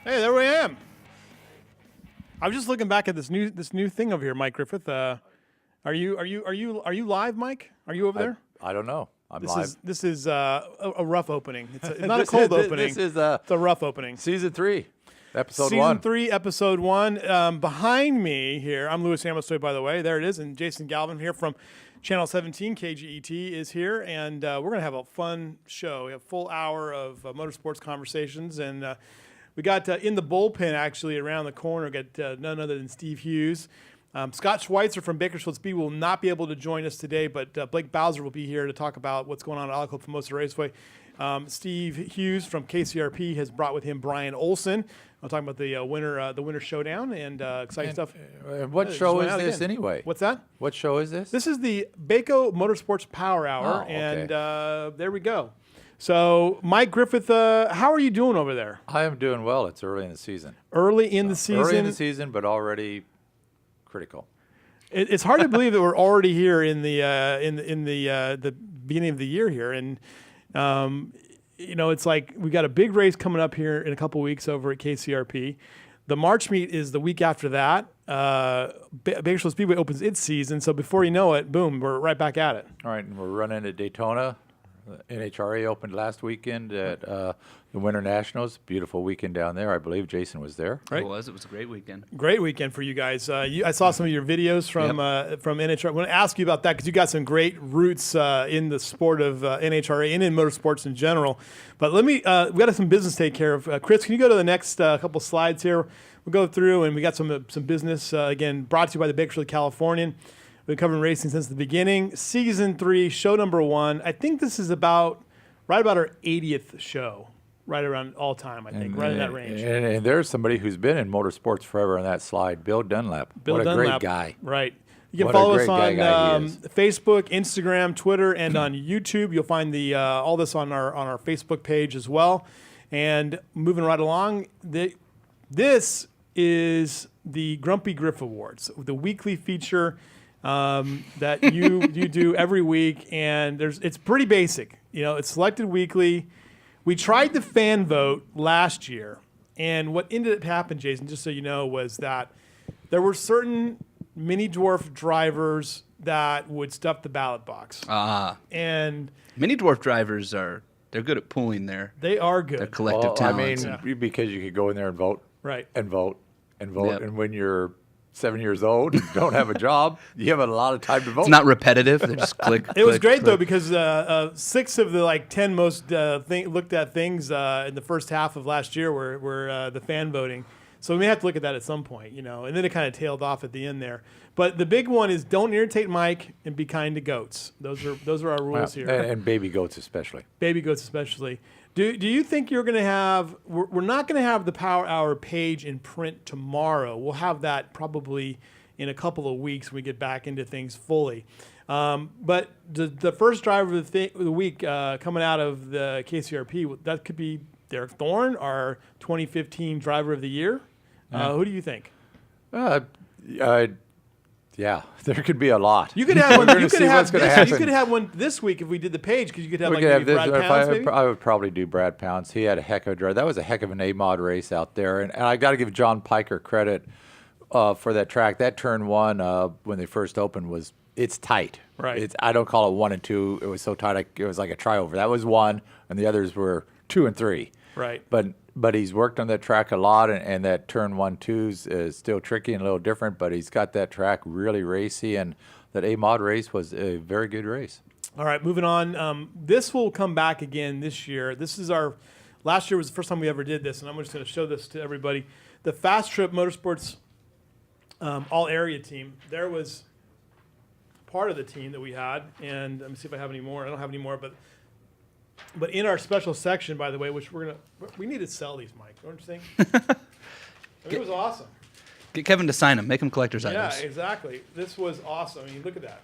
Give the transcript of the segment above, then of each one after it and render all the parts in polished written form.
Hey, there I am. I was just looking back at this new thing over here, Mike Griffith. Are you live, Mike? Are you over there? I don't know. I'm This live. is a rough opening. It's not a cold opening. This is it's a rough opening. season 3, episode Season 1. 3, episode 1. Behind me here, I'm Louis Amostoy, by the way. There it is, and Jason Galvin here from Channel 17, KGET, is here, and we're going to have a fun show. We have a full hour of motorsports conversations, and we got in the bullpen, actually, around the corner, got none other than Steve Hughes. Scott Schweitzer from Bakersfield Speed will not be able to join us today, but Blake Bowser will be here to talk about what's going on at Auto Club Formosa Raceway. Steve Hughes from KCRP has brought with him Brian Olson. I'm talking about the winter showdown and exciting stuff. What show is this again. anyway? What's that? What show is this? This is the Baco Motorsports Power Hour, okay. and there we go. So, Mike Griffith, how are you doing over there? I am doing well. It's early in the season. Early in the season. Early in the season, but already critical. It's hard to believe that we're already here in the beginning of the year here, and it's like we got a big race coming up here in a couple weeks over at KCRP. The March meet is the week after that. Bakersfield Speedway opens its season, so before you know it, boom, we're right back at it. All right, and we're running at Daytona. NHRA opened last weekend at the Winter Nationals. Beautiful weekend down there. I believe Jason was there. Right? It was a great weekend. Great weekend for you guys. I saw some of your videos from NHRA. I want to ask you about that because you got some great roots in the sport of NHRA and in motorsports in general. But we got some business to take care of. Chris, can you go to the next couple slides here? We'll go through, and we got some business, again, brought to you by the Bakersfield Californian. We've been covering racing since the beginning. Season 3, show number 1. I think this is right about our 80th show, right around all time, I think, right in that range. And there's somebody who's been in motorsports forever on that slide, Bill Dunlap. What a great guy. Right. You can What a follow us great on guy he is. Facebook, Instagram, Twitter, and on YouTube. You'll find all this on our Facebook page as well. And moving right along, this is the Grumpy Griff Awards, the weekly feature that you do every week, and it's pretty basic. It's selected weekly. We tried the fan vote last year, and what ended up happening, Jason, just so you know, was that there were certain mini dwarf drivers that would stuff the ballot box. And Mini dwarf drivers they're good at pooling their good. collective talents. Because you could go in there and vote. Right. And vote and vote. Yep. And when you're 7 years old and don't have a job, you have a lot of time to vote. It's not repetitive. They just click. It was click, great, click. though, because 6 of the 10 most looked at things in the first half of last year were the fan voting. So we may have to look at that at some point, and then it kind of tailed off at the end there. But the big one is don't irritate Mike and be kind to goats. Those are our rules here. And baby goats especially. Baby goats especially. Do you think you're going to have – we're not going to have the Power Hour page in print tomorrow. We'll have that probably in a couple of weeks when we get back into things fully. But the first driver of the week coming out of the KCRP, that could be Derek Thorne, our 2015 Driver of the Year. Who do you think? Yeah, there could be a lot. You could have one. You could happen. have one this week if we did the page because you could have We could have maybe Brad Pounds. Maybe? I would probably do Brad Pounds. He had a heck of a drive. That was a heck of an A-mod race out there. And I got to give John Piker credit for that track. That turn 1 when they first opened it's tight. Right. I don't call it 1 and 2. It was so tight. It was like a tryover. That was 1, and the others were 2 and 3. Right. But he's worked on that track a lot, and that turn 1-2 is still tricky and a little different, but he's got that track really racy, and that A-mod race was a very good race. All right, moving on. This will come back again this year. Last year was the first time we ever did this, and I'm just going to show this to everybody. The Fast Trip Motorsports all-area team, there was part of the team that we had, and let me see if I have any more. I don't have any more, but in our special section, by the way, which we need to sell these, Mike. Don't you think? It was awesome. Get Kevin to sign them. Make them collector's items. Yeah, exactly. This was awesome. Look at that.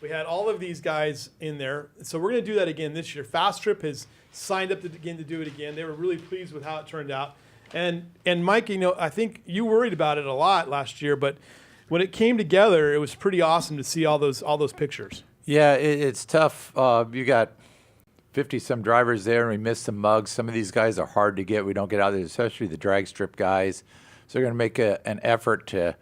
We had all of these guys in there. So we're going to do that again this year. Fast Trip has signed up to do it again. They were really pleased with how it turned out. And Mike, I think you worried about it a lot last year, but when it came together, it was pretty awesome to see all those pictures. Yeah, it's tough. You got 50-some drivers there, and we missed some mugs. Some of these guys are hard to get. We don't get out there, especially the drag strip guys. So we're going to make an effort to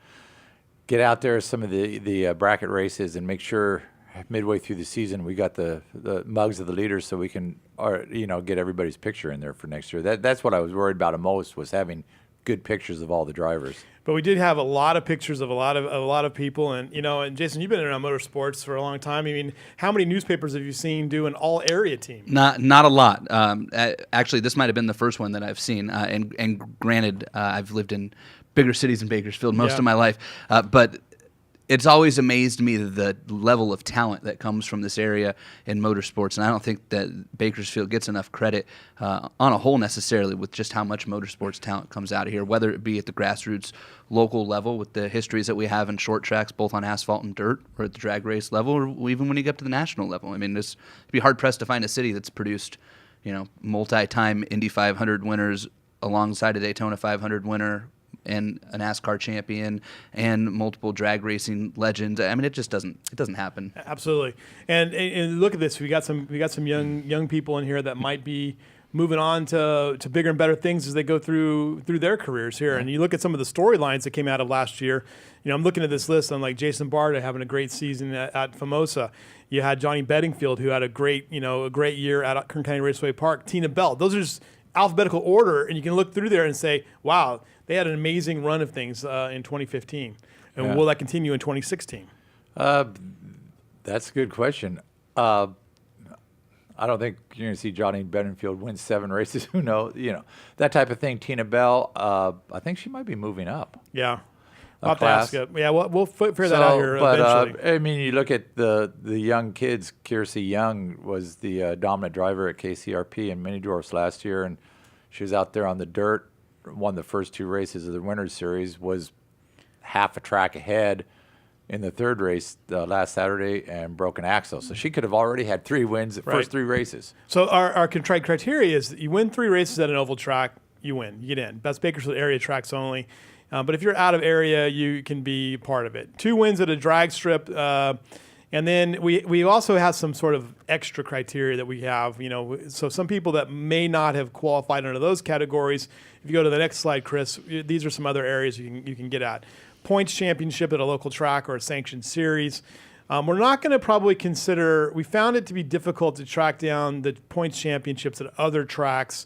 get out there some of the bracket races and make sure midway through the season we got the mugs of the leaders so we can get everybody's picture in there for next year. That's what I was worried about the most, was having good pictures of all the drivers. But we did have a lot of pictures of a lot of people, and and Jason, you've been around motorsports for a long time. I mean, how many newspapers have you seen do an all area team? Not a lot. Actually, this might have been the first one that I've seen. And granted, I've lived in bigger cities than Bakersfield most of my life, but it's always amazed me the level of talent that comes from this area in motorsports, and I don't think that Bakersfield gets enough credit on a whole necessarily with just how much motorsports talent comes out of here, whether it be at the grassroots local level with the histories that we have in short tracks, both on asphalt and dirt, or at the drag race level, or even when you get up to the national level. I mean, it'd be hard-pressed to find a city that's produced, multi-time Indy 500 winners alongside a Daytona 500 winner, and a NASCAR champion, and multiple drag racing legends. I mean, it doesn't happen. Absolutely. And look at this. We got some young people in here that might be moving on to bigger and better things as they go through their careers here. And you look at some of the storylines that came out of last year. I'm looking at this list. I'm like Jason Barta having a great season at Famosa. You had Johnny Bedingfield, who had a great year at Kern County Raceway Park. Tina Bell. Those are just alphabetical order, and you can look through there and say, wow, they had an amazing run of things in 2015. And will that continue in 2016? That's a good question. I don't think you're going to see Johnny Bedingfield win 7 races. Who knows? That type of thing. Tina Bell, I think she might be moving up. Yeah. I'll have to ask it. Yeah, we'll figure that out here eventually. I mean, you look at the young kids. Kiersey Young was the dominant driver at KCRP in Mini Dwarfs last year, and she was out there on the dirt, won the first 2 races of the Winners Series, was half a track ahead in the 3rd race last Saturday, and broke an axle. So she could have already had 3 wins the first 3 races. So our criteria is that you win 3 races at an oval track, you win, you get in. That's Bakersfield area tracks only. But if you're out of area, you can be part of it. 2 wins at a drag strip. And then we also have some sort of extra criteria that we have. So some people that may not have qualified under those categories, if you go to the next slide, Chris, these are some other areas you can get at. Points championship at a local track or a sanctioned series. We're not going to probably consider, we found it to be difficult to track down the points championships at other tracks.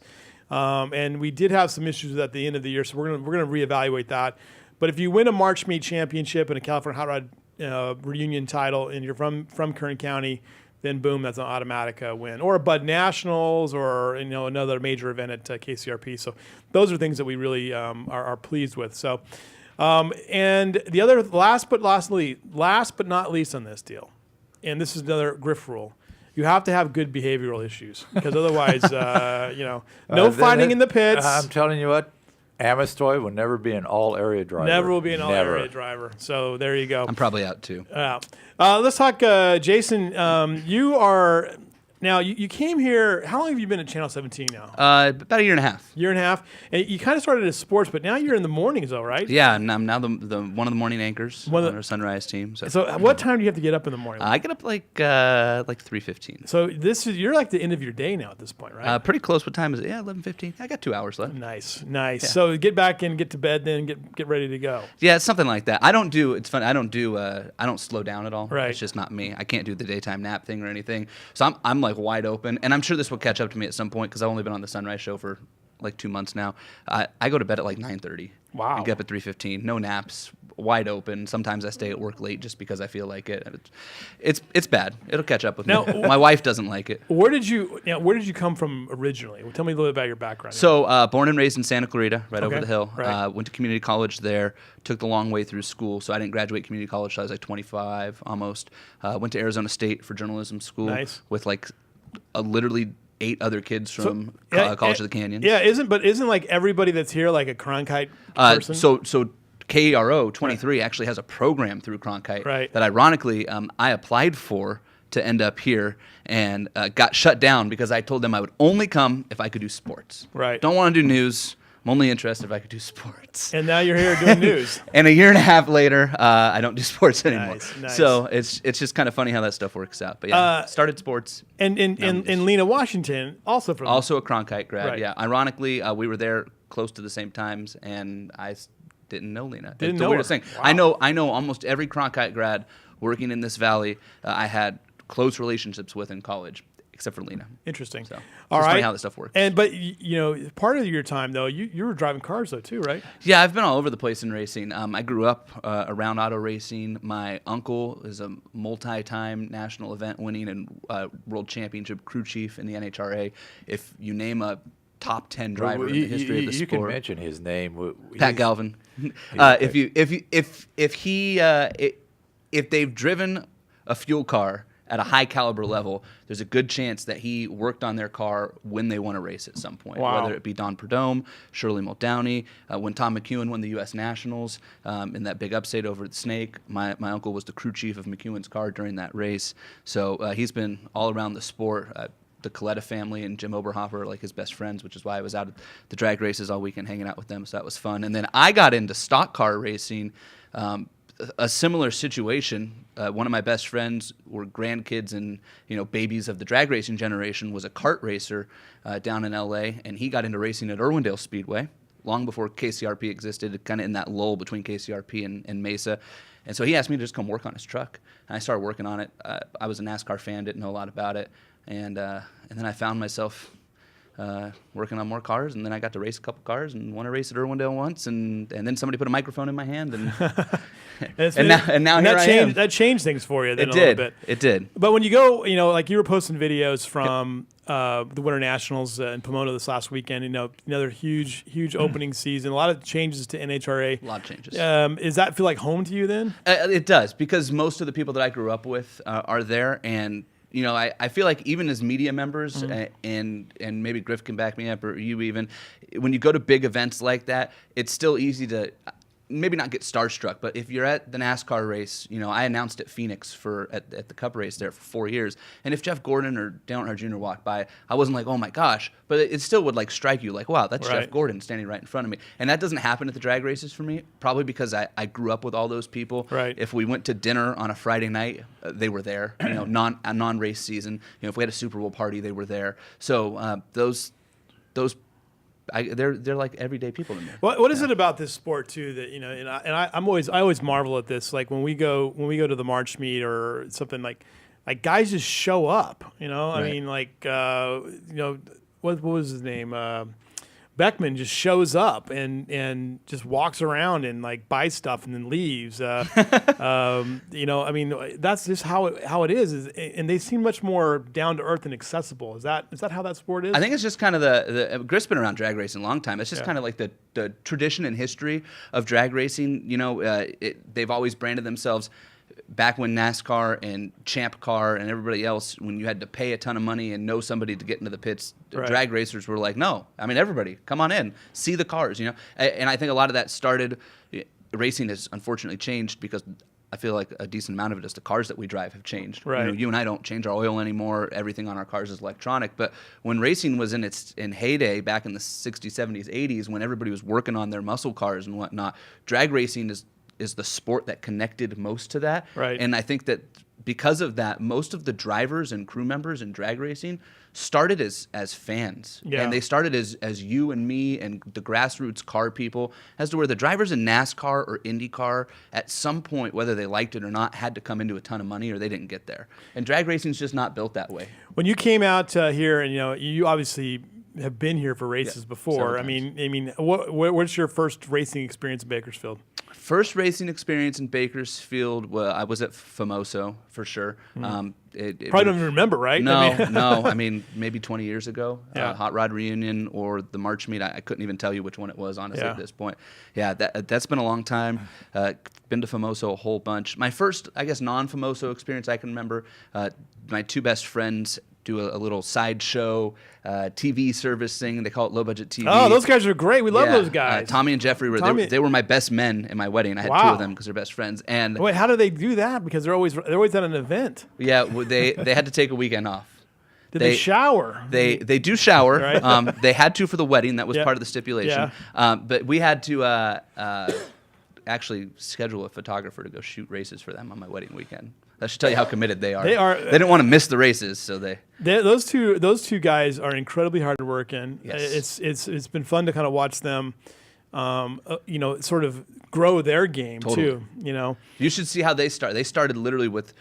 And we did have some issues at the end of the year, so we're going to reevaluate that. But if you win a March Meet championship and a California Hot Rod reunion title, and you're from Kern County, then boom, that's an automatic win. Or a Bud Nationals, or another major event at KCRP. So those are things that we really are pleased with. So, and the other last but not least on this deal, and this is another Griff rule. You have to have good behavioral issues, because otherwise, no fighting in the pits. I'm telling you what, Amistoy will never be an all-area driver. Never will be an all-area driver. So there you go. I'm probably out too. Let's talk, Jason. You are now. You came here. How long have you been at Channel 17 now? About a year and a half. Year and a half. And you kind of started as sports, but now you're in the mornings, though, right? Yeah, and I'm now the one of the morning anchors on our Sunrise team. So what time do you have to get up in the morning? I get up like 3:15. So you're like the end of your day now at this point, right? Pretty close. What time is it? Yeah, 11:15. I got 2 hours left. Nice. Yeah. So So get back in, get to bed, then get ready to go. Yeah, it's something like that. It's funny. I don't slow down at all. Right. It's just not me. I can't do the daytime nap thing or anything. So I'm like wide open, and I'm sure this will catch up to me at some point because I've only been on the Sunrise show for like 2 months now. I go to bed at like 9:30. Wow. And get up at 3:15. No naps. Wide open. Sometimes I stay at work late just because I feel like it. It's bad. It'll catch up with me. My wife doesn't like it. Where did you come from originally? Well, tell me a little bit about your background. So born and raised in Santa Clarita, right over the hill. Right. Went to community college there. Took the long way through school, so I didn't graduate community college till I was like 25 almost. Went to Arizona State for journalism school. Nice. With like literally 8 other kids from College of the Canyons. Yeah, isn't like everybody that's here like a Cronkite person? So KRO 23 actually has a program through Cronkite that ironically I applied for to end up here and got shut down because I told them I would only come if I could do sports. Right. Don't want to do news. I'm only interested if I could do sports. And now you're here doing news. And a year and a half later, I don't do sports anymore. Nice. So it's just kind of funny how that stuff works out. But yeah, started sports. And in Lena, Washington, also from Also a Cronkite grad. Right. Yeah. Ironically, we were there close to the same times, and I didn't know Lena. Didn't It's know the weirdest her. thing. Wow. I know almost every Cronkite grad working in this valley. I had close relationships with in college, except for Lena. Interesting. So All just right. funny how this stuff works. But you know, part of your time though, you were driving cars though too, right? Yeah, I've been all over the place in racing. I grew up around auto racing. My uncle is a multi-time national event winning and world championship crew chief in the NHRA. If you name a top 10 driver in the history of the you sport, can mention his name. Pat Galvin. Okay. If they've driven a fuel car at a high caliber level, there's a good chance that he worked on their car when they won a race at some point. Wow. Whether it be Don Perdome, Shirley Muldowney, when Tom McEwen won the U.S. Nationals in that big upset over at Snake, my uncle was the crew chief of McEwen's car during that race. So he's been all around the sport. The Coletta family and Jim Oberhofer are like his best friends, which is why I was out at the drag races all weekend hanging out with them. So that was fun. And then I got into stock car racing. A similar situation. One of my best friends were grandkids and babies of the drag racing generation. Was a kart racer down in L.A. and he got into racing at Irwindale Speedway long before KCRP existed, kind of in that lull between KCRP and Mesa. And so he asked me to just come work on his truck. And I started working on it. I was a NASCAR fan, didn't know a lot about it, and then I found myself working on more cars, and then I got to race a couple cars and won a race at Irwindale once, and then somebody put a microphone in my hand, and now here I am. That changed things for you then It a little did. bit. It did. But when you go, like you were posting videos from the Winter Nationals in Pomona this last weekend, another huge opening season, a lot of changes to NHRA. A lot of changes. Does that feel like home to you then? It does, because most of the people that I grew up with are there, and I feel like even as media members, and maybe Griff can back me up, or you even, when you go to big events like that, it's still easy to maybe not get starstruck, but if you're at the NASCAR race, I announced at Phoenix at the Cup race there for 4 years, and if Jeff Gordon or Dale Earnhardt Jr. walked by, I wasn't like, oh my gosh, but it still would like strike you like, wow, that's Right. Jeff Gordon standing right in front of me. And that doesn't happen at the drag races for me, probably because I grew up with all those people. Right. If we went to dinner on a Friday night, they were there. Non-race season. If we had a Super Bowl party, they were there. So those. They're like everyday people to me. What is it about this sport too that I always marvel at this, like when we go to the March meet or something, like guys just show up, I Right. mean, like what was his name, Beckman just shows up and just walks around and like buys stuff and then leaves. I mean, that's just how it is, and they seem much more down to earth and accessible. Is that how that sport is? I think it's just kind of the Griff's been around drag racing a long time. It's just kind of like the tradition and history of drag racing. They've always branded themselves. Back when NASCAR and Champ Car and everybody else, when you had to pay a ton of money and know somebody to get into the pits, Right. drag racers were like, no. I mean, everybody, come on in, see the cars, And I think a lot of that started, racing has unfortunately changed because I feel like a decent amount of it is the cars that we drive have changed. Right. You and I don't change our oil anymore. Everything on our cars is electronic. But when racing was in heyday back in the 60s, 70s, 80s, when everybody was working on their muscle cars and whatnot, drag racing is the sport that connected most to that. Right. And I think that because of that, most of the drivers and crew members in drag racing started as fans. Yeah. And they started as you and me and the grassroots car people, as to where the drivers in NASCAR or IndyCar, at some point, whether they liked it or not, had to come into a ton of money or they didn't get there. And drag racing's just not built that way. When you came out here, and you obviously have been here for races before. several I mean, what's your first racing experience in Bakersfield? First racing experience in Bakersfield, well, I was at Famoso for sure. Probably don't even remember, right? No, no. I mean, maybe 20 years ago, Yeah. Hot Rod Reunion or the March Meet. I couldn't even tell you which one it was, honestly, Yeah. at this point. Yeah, that's been a long time. Been to Famoso a whole bunch. My first, I guess, non-Famoso experience I can remember, my two best friends do a little sideshow TV service thing. They call it Low Budget TV. Oh, those guys are great. We love those guys. Tommy and Jeffrey Tommy- they were my best men in my wedding. I had two Wow. of them because they're best friends. And Wait, how do they do that? Because they're always at an event. yeah, they had to take a weekend off. Did they shower? They do shower. Right. They had to for the wedding. That was Yep. part of the stipulation. Yeah. But we had to actually schedule a photographer to go shoot races for them on my wedding weekend. That should tell you how committed they are. They are. They didn't want to miss the races, so those two guys are incredibly hardworking. Yes. It's been fun to kind of watch them, sort of grow their game too. You should see how they start. They started literally with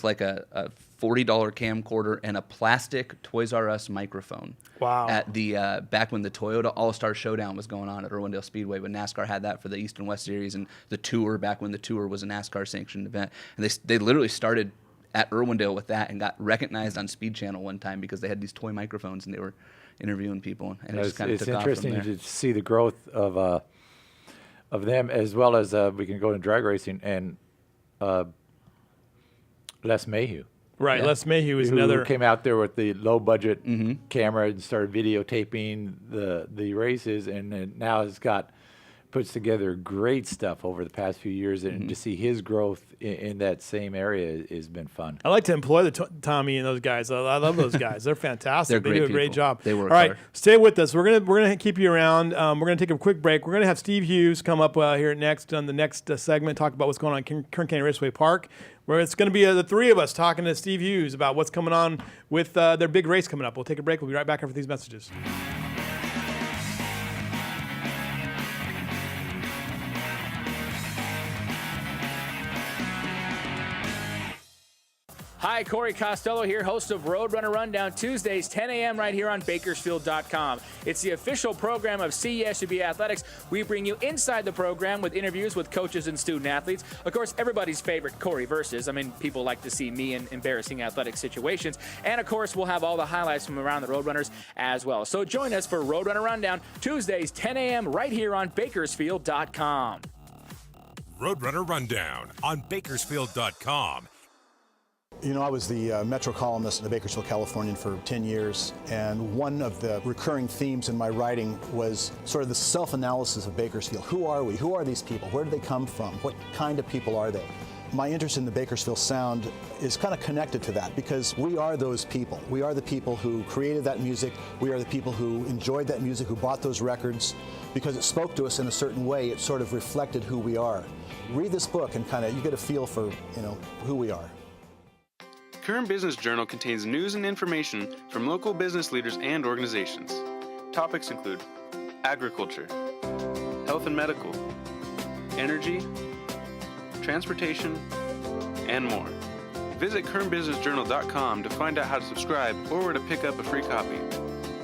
like a $40 camcorder and a plastic Toys R Us microphone. Wow. At the back when the Toyota All-Star Showdown was going on at Irwindale Speedway, when NASCAR had that for the East and West Series, and the Tour back when the Tour was a NASCAR sanctioned event, and they literally started at Irwindale with that and got recognized on Speed Channel one time because they had these toy microphones and they were interviewing people, and it just kind of took off from interesting there. to see the growth of them, as well as we can go into drag racing and Les Mayhew. Right, Yeah. Les Mayhew is Who another. came out there with the low budget camera and started videotaping the races, and then now puts together great stuff over the past few years, and to see his growth in that same area has been fun. I like to employ Tommy and those guys. I love those guys. They're fantastic. They're They do a great great people. job. They work All right, hard. stay with us. We're gonna keep you around. We're gonna take a quick break. We're gonna have Steve Hughes come up here next on the next segment, talk about what's going on at Kern County Raceway Park, where it's gonna be the three of us talking to Steve Hughes about what's coming on with their big race coming up. We'll take a break. We'll be right back after these messages. Hi, Corey Costello here, host of Roadrunner Rundown, Tuesdays, 10 a.m. right here on Bakersfield.com. It's the official program of CESUB Athletics. We bring you inside the program with interviews with coaches and student athletes. Of course, everybody's favorite Corey versus. I mean, people like to see me in embarrassing athletic situations. And, of course, we'll have all the highlights from around the Roadrunners as well. So join us for Roadrunner Rundown, Tuesdays, 10 a.m. right here on Bakersfield.com. Roadrunner Rundown on Bakersfield.com. You know, I was the Metro columnist in the Bakersfield Californian for 10 years, and one of the recurring themes in my writing was sort of the self-analysis of Bakersfield. Who are we? Who are these people? Where do they come from? What kind of people are they? My interest in the Bakersfield sound is kind of connected to that because we are those people. We are the people who created that music. We are the people who enjoyed that music, who bought those records. Because it spoke to us in a certain way, it sort of reflected who we are. Read this book and kind of you get a feel for, who we are. Kern Business Journal contains news and information from local business leaders and organizations. Topics include agriculture, health and medical, energy, transportation, and more. Visit KernBusinessJournal.com to find out how to subscribe or where to pick up a free copy.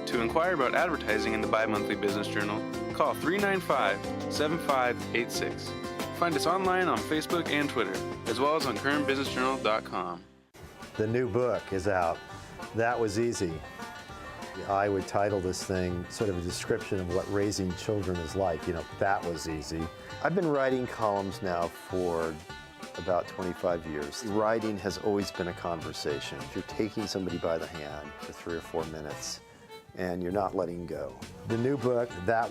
To inquire about advertising in the bi-monthly business journal, call 395-7586. Find us online on Facebook and Twitter, as well as on KernBusinessJournal.com. The new book is out. That was easy. I would title this thing sort of a description of what raising children is like. That was easy. I've been writing columns now for about 25 years. Writing has always been a conversation. You're taking somebody by the hand for 3 or 4 minutes and you're not letting go. The new book, That